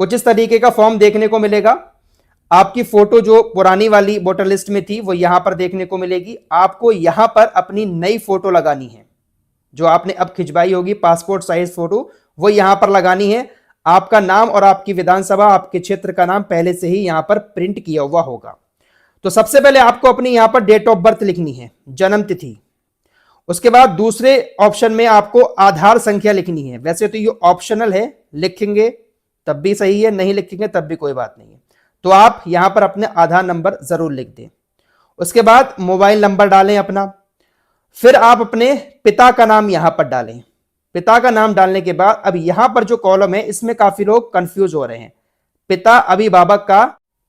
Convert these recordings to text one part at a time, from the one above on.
कुछ इस तरीके का फॉर्म देखने को मिलेगा। आपकी फोटो जो पुरानी वाली वोटर लिस्ट में थी वो यहां पर देखने को मिलेगी। आपको यहां पर अपनी नई फोटो लगानी है, जो आपने अब खिंचवाई होगी पासपोर्ट साइज फोटो, वो यहां पर लगानी है। आपका नाम और आपकी विधानसभा, आपके क्षेत्र का नाम पहले से ही यहां पर प्रिंट किया हुआ होगा। तो सबसे पहले आपको अपनी यहां पर डेट ऑफ बर्थ लिखनी है, जन्म तिथि। उसके बाद दूसरे ऑप्शन में आपको आधार संख्या लिखनी है। वैसे तो ये ऑप्शनल है, लिखेंगे तब भी सही है, नहीं लिखेंगे तब भी कोई बात नहीं है। तो आप यहां पर अपने आधार नंबर जरूर लिख दें। उसके बाद मोबाइल नंबर डालें अपना। फिर आप अपने पिता का नाम यहां पर डालें। पिता का नाम डालने के बाद अब यहां पर जो कॉलम है इसमें काफी लोग कंफ्यूज हो रहे हैं। पिता अभिभावक का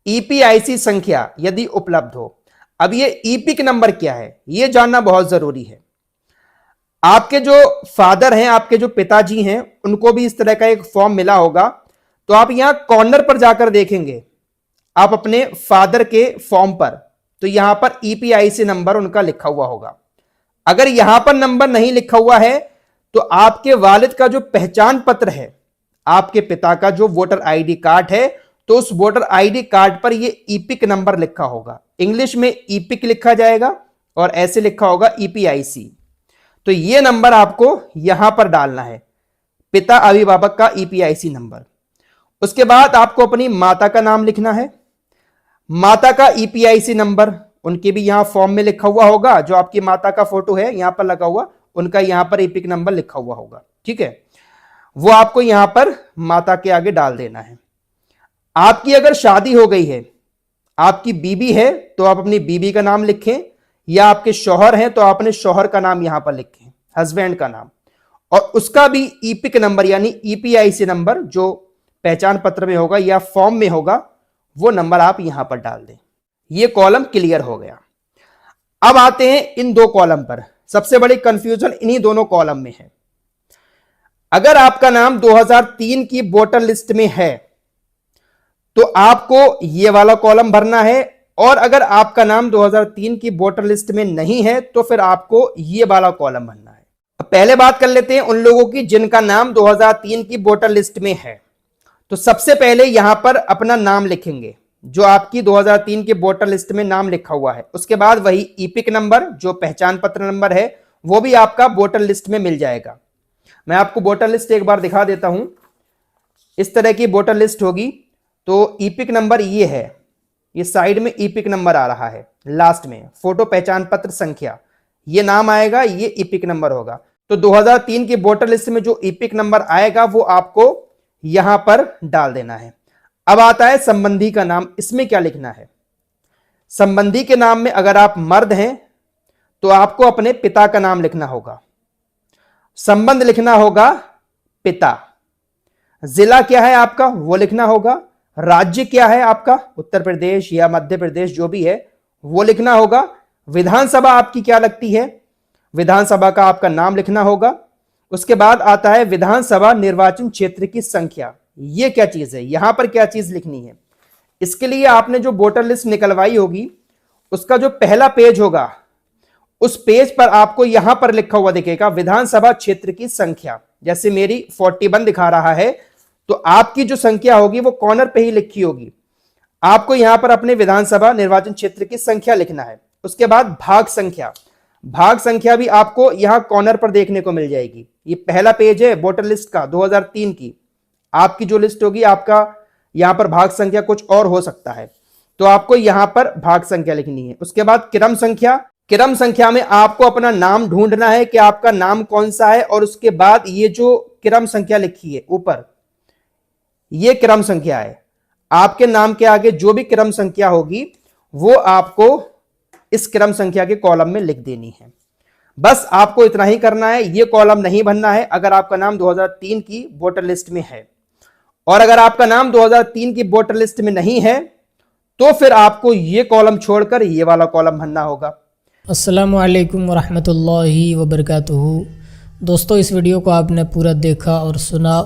ईपीआईसी संख्या यदि उपलब्ध हो। अब ये ईपिक नंबर क्या है ये जानना बहुत जरूरी है। आपके जो फादर हैं, आपके जो पिताजी हैं, उनको भी इस तरह का एक फॉर्म मिला होगा। तो आप यहां कॉर्नर पर जाकर देखेंगे आप अपने फादर के फॉर्म पर, तो यहां पर ईपीआईसी नंबर उनका लिखा हुआ होगा। अगर यहां पर नंबर नहीं लिखा हुआ है तो आपके वालिद का जो पहचान पत्र है, आपके पिता का जो वोटर आईडी कार्ड है, तो उस वोटर आईडी कार्ड पर यह ईपिक नंबर लिखा होगा। इंग्लिश में ईपिक लिखा जाएगा और ऐसे लिखा होगा ईपीआईसी। तो यह नंबर आपको यहां पर डालना है, पिता अभिभावक का ईपीआईसी नंबर। उसके बाद आपको अपनी माता का नाम लिखना है, माता का ईपीआईसी नंबर उनके भी यहां फॉर्म में लिखा हुआ होगा। जो आपकी माता का फोटो है यहां पर लगा हुआ, उनका यहां पर ईपिक नंबर लिखा हुआ होगा। ठीक है, वो आपको यहां पर माता के आगे डाल देना है। आपकी अगर शादी हो गई है, आपकी बीबी है, तो आप अपनी बीबी का नाम लिखें, या आपके शौहर हैं तो आप अपने शौहर का नाम यहां पर लिखें, हस्बैंड का नाम, और उसका भी ईपिक नंबर यानी ईपीआईसी नंबर जो पहचान पत्र में होगा या फॉर्म में होगा, वो नंबर आप यहां पर डाल दें। ये कॉलम क्लियर हो गया। अब आते हैं इन दो कॉलम पर। सबसे बड़ी कंफ्यूजन इन्हीं दोनों कॉलम में है। अगर आपका नाम 2003 की वोटर लिस्ट में है तो आपको यह वाला कॉलम भरना है, और अगर आपका नाम 2003 की वोटर लिस्ट में नहीं है तो फिर आपको यह वाला कॉलम भरना है। अब पहले बात कर लेते हैं उन लोगों की जिनका नाम 2003 की वोटर लिस्ट में है। तो सबसे पहले यहां पर अपना नाम लिखेंगे, जो आपकी 2003 के वोटर लिस्ट में नाम लिखा हुआ है। उसके बाद वही ईपिक नंबर जो पहचान पत्र नंबर है वो भी आपका वोटर लिस्ट में मिल जाएगा। मैं आपको वोटर लिस्ट एक बार दिखा देता हूं। इस तरह की वोटर लिस्ट होगी। तो ईपिक नंबर ये है, ये साइड में ईपिक नंबर आ रहा है, लास्ट में फोटो पहचान पत्र संख्या, ये नाम आएगा, ये ईपिक नंबर होगा। तो 2003 की वोटर लिस्ट में जो ईपिक नंबर आएगा वो आपको यहां पर डाल देना है। अब आता है संबंधी का नाम। इसमें क्या लिखना है? संबंधी के नाम में अगर आप मर्द हैं तो आपको अपने पिता का नाम लिखना होगा, संबंध लिखना होगा पिता, जिला क्या है आपका वो लिखना होगा, राज्य क्या है आपका उत्तर प्रदेश या मध्य प्रदेश जो भी है वो लिखना होगा, विधानसभा आपकी क्या लगती है, विधानसभा का आपका नाम लिखना होगा। उसके बाद आता है विधानसभा निर्वाचन क्षेत्र की संख्या। ये क्या चीज है, यहां पर क्या चीज लिखनी है? इसके लिए आपने जो वोटर लिस्ट निकलवाई होगी उसका जो पहला पेज होगा उस पेज पर आपको यहां पर लिखा हुआ दिखेगा विधानसभा क्षेत्र की संख्या। जैसे मेरी 41 दिखा रहा है तो आपकी जो संख्या होगी वो कॉर्नर पे ही लिखी होगी। आपको यहां पर अपने विधानसभा निर्वाचन क्षेत्र की संख्या लिखना है। उसके बाद भाग संख्या, भाग संख्या भी आपको यहां कॉर्नर पर देखने को मिल जाएगी। ये पहला पेज है वोटर लिस्ट का 2003 की। आपकी जो लिस्ट होगी आपका यहां पर भाग संख्या कुछ और हो सकता है, तो आपको यहां पर भाग संख्या लिखनी है। उसके बाद क्रम संख्या, क्रम संख्या में आपको अपना नाम ढूंढना है कि आपका नाम कौन सा है, और उसके बाद ये जो क्रम संख्या लिखी है ऊपर, ये क्रम संख्या है। आपके नाम के आगे जो भी क्रम संख्या होगी वो आपको इस क्रम संख्या के कॉलम में लिख देनी है। बस आपको इतना ही करना है, ये कॉलम नहीं भरना है अगर आपका नाम 2003 की वोटर लिस्ट में है। और अगर आपका नाम 2003 की वोटर लिस्ट में नहीं है तो फिर आपको ये कॉलम छोड़कर ये वाला कॉलम भरना होगा। अस्सलामु अलैकुम वरहमतुल्लाहि वबरकातुहू। दोस्तों, इस वीडियो को आपने पूरा देखा और सुना।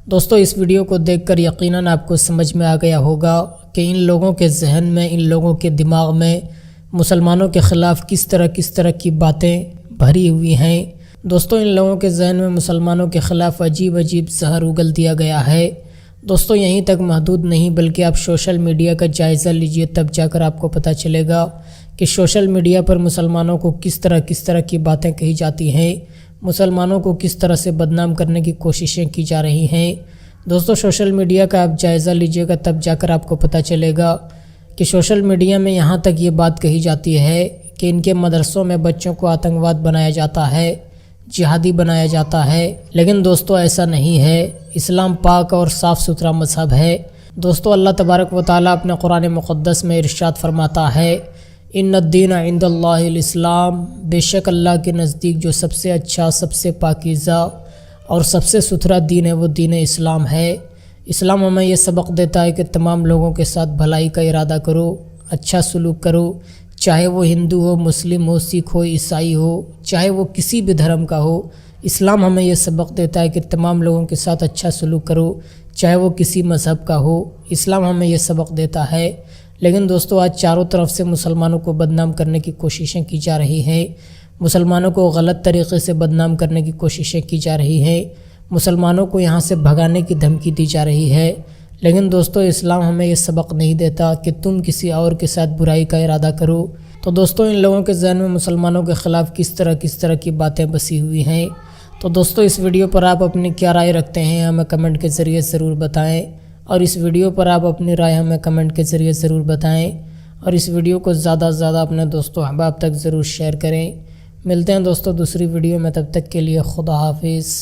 दोस्तों, इस वीडियो को देखकर यकीनन आपको समझ में आ गया होगा कि इन लोगों के जहन में, इन लोगों के दिमाग में मुसलमानों के ख़िलाफ़ किस तरह की बातें भरी हुई हैं। दोस्तों, इन लोगों के जहन में मुसलमानों के ख़िलाफ़ अजीब अजीब जहर उगल दिया गया है। दोस्तों यहीं तक महदूद नहीं बल्कि आप सोशल मीडिया का जायज़ा लीजिए, तब जाकर आपको पता चलेगा कि सोशल मीडिया पर मुसलमानों को किस तरह की बातें कही जाती हैं, मुसलमानों को किस तरह से बदनाम करने की कोशिशें की जा रही हैं। दोस्तों सोशल मीडिया का आप जायज़ा लीजिएगा, तब जाकर आपको पता चलेगा कि सोशल मीडिया में यहाँ तक ये बात कही जाती है कि इनके मदरसों में बच्चों को आतंकवाद बनाया जाता है, जिहादी बनाया जाता है। लेकिन दोस्तों ऐसा नहीं है। इस्लाम पाक और साफ़ सुथरा मज़हब है। दोस्तों अल्लाह तबारक व तआला अपने कुरान मुक़द्दस में इरशाद फरमाता है, इन्नद्दीन इंदल्लाहिल इस्लाम, बेशक अल्लाह के नज़दीक जो सबसे अच्छा, सबसे पाकीज़ा और सबसे सुथरा दीन है वो दीन इस्लाम है। इस्लाम हमें ये सबक देता है कि तमाम लोगों के साथ भलाई का इरादा करो, अच्छा सलूक करो, चाहे वो हिंदू हो, मुस्लिम हो, सिख हो, ईसाई हो, चाहे वो किसी भी धर्म का हो। इस्लाम हमें ये सबक देता है कि तमाम लोगों के साथ अच्छा सलूक करो, चाहे वो किसी मज़हब का हो। इस्लाम हमें ये सबक देता है। लेकिन दोस्तों आज चारों तरफ से मुसलमानों को बदनाम करने की कोशिशें की जा रही हैं, मुसलमानों को गलत तरीक़े से बदनाम करने की कोशिशें की जा रही हैं, मुसलमानों को यहाँ से भगाने की धमकी दी जा रही है। लेकिन दोस्तों इस्लाम हमें ये सबक नहीं देता कि तुम किसी और के साथ बुराई का इरादा करो। तो दोस्तों इन लोगों के ज़हन में मुसलमानों के ख़िलाफ़ किस तरह की बातें बसी हुई हैं। तो दोस्तों इस वीडियो पर आप अपनी क्या राय रखते हैं हमें कमेंट के ज़रिए ज़रूर बताएं, और इस वीडियो पर आप अपनी राय हमें कमेंट के ज़रिए ज़रूर बताएं, और इस वीडियो को ज़्यादा से ज़्यादा अपने दोस्तों अहबाब तक ज़रूर शेयर करें। मिलते हैं दोस्तों दूसरी वीडियो में, तब तक के लिए खुदा हाफिज़।